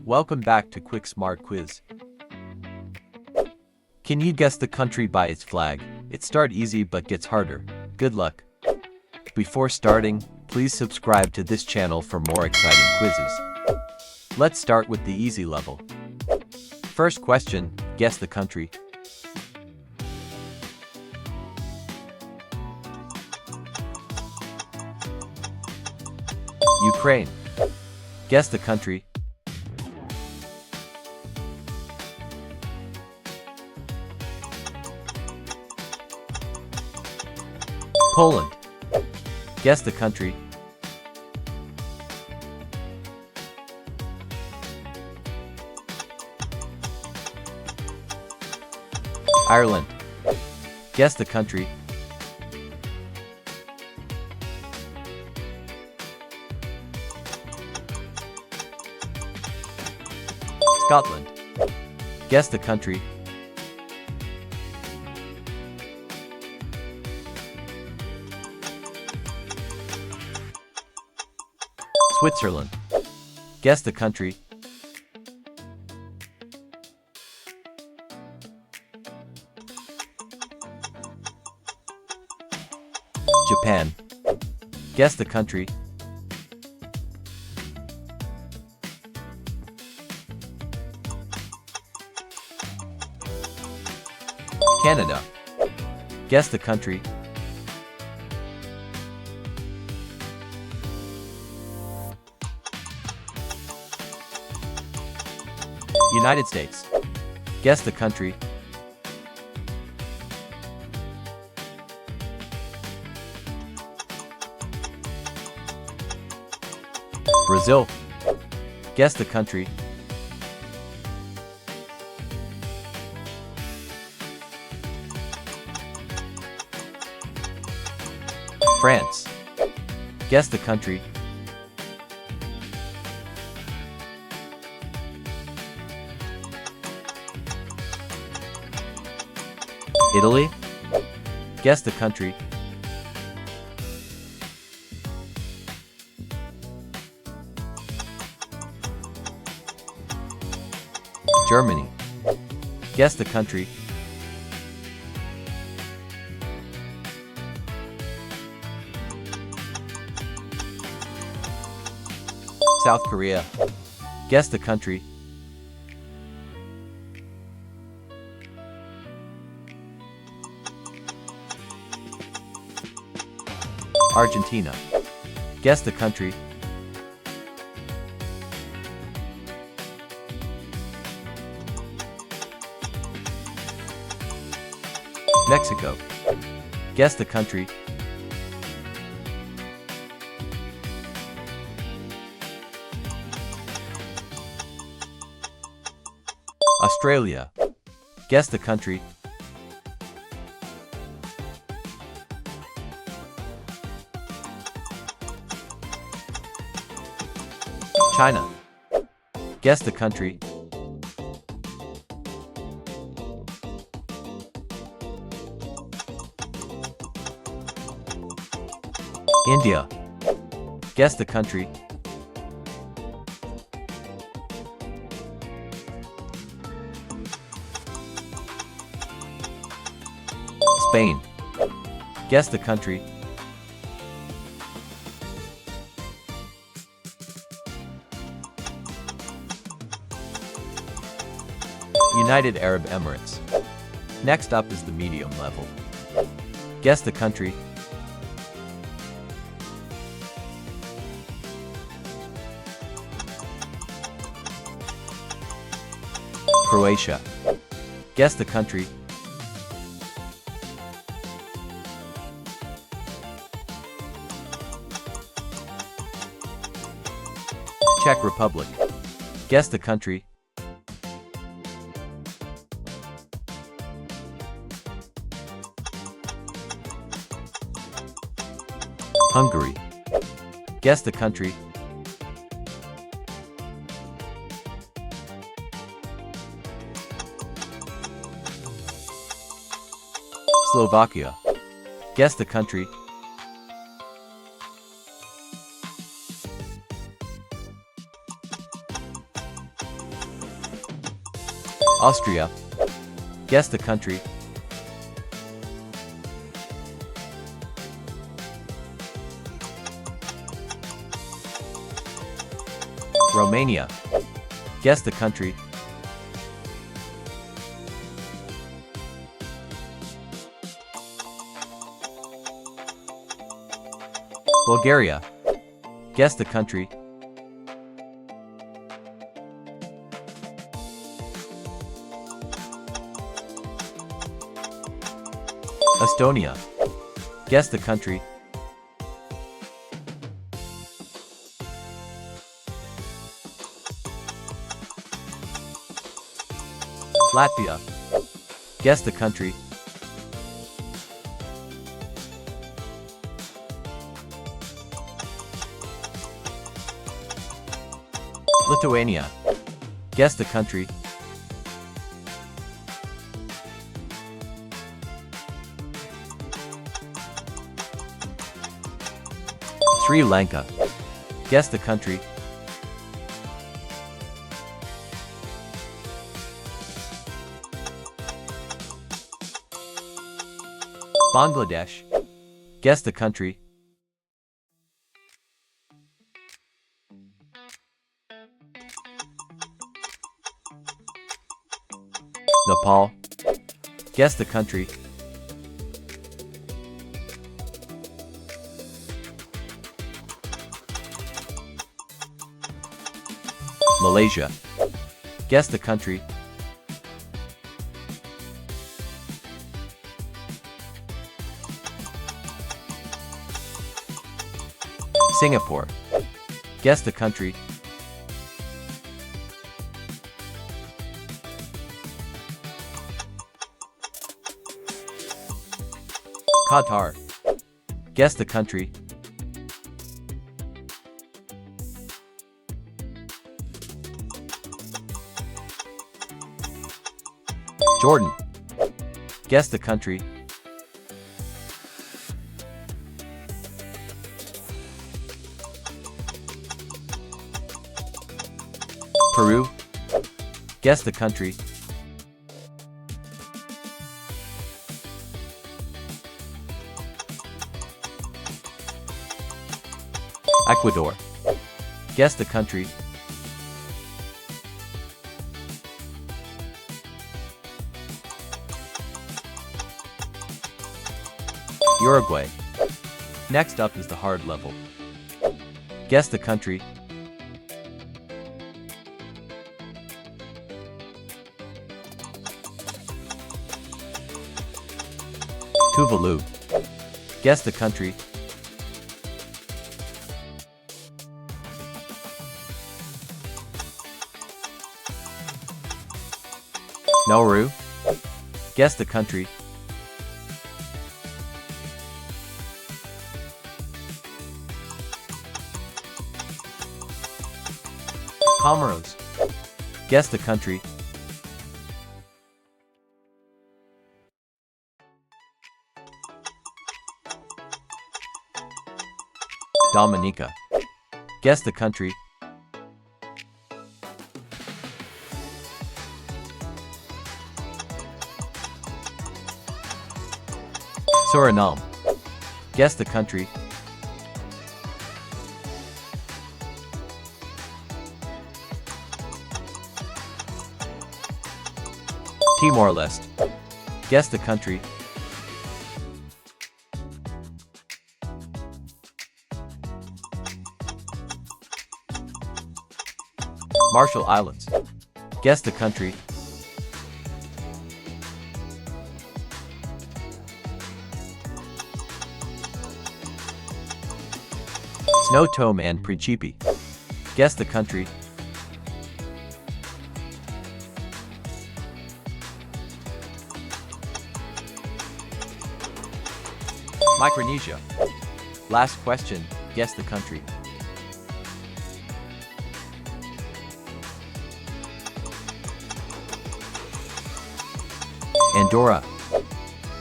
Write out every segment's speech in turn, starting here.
Welcome back to Quick Smart Quiz. Can you guess the country by its flag? It starts easy but gets harder. Good luck. Before starting, please subscribe to this channel for more exciting quizzes. Let's start with the easy level. First question, guess the country. Ukraine. Guess the country. Poland. Guess the country. Ireland. Guess the country. Scotland. Guess the country. Switzerland. Guess the country. Japan. Guess the country. Canada. Guess the country. United States. Guess the country. Brazil. Guess the country. France. Guess the country. Italy. Guess the country. Germany. Guess the country. South Korea. Guess the country. Argentina. Guess the country. Mexico. Guess the country. Australia. Guess the country. China. Guess the country. India. Guess the country. Spain. Guess the country. United Arab Emirates. Next up is the medium level. Guess the country. Croatia. Guess the country. Czech Republic. Guess the country. Hungary. Guess the country. Slovakia. Guess the country. Austria. Guess the country. Romania. Guess the country. Bulgaria. Guess the country. Estonia. Guess the country. Latvia. Guess the country. Lithuania. Guess the country. Sri Lanka. Guess the country. Bangladesh. Guess the country. Nepal. Guess the country. Malaysia. Guess the country. Singapore. Guess the country. Qatar. Guess the country. Jordan. Guess the country. Peru. Guess the country. Ecuador. Guess the country. Uruguay. Next up is the hard level. Guess the country. Tuvalu. Guess the country. Nauru. Guess the country. Comoros. Guess the country. Dominica. Guess the country. Suriname. Guess the country. Timor-Leste. Guess the country. Marshall Islands. Guess the country. Snow Tome and Principe. Guess the country. Micronesia. Last question, guess the country. Andorra.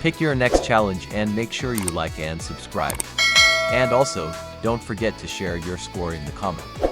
Pick your next challenge and make sure you like and subscribe. And also, don't forget to share your score in the comments.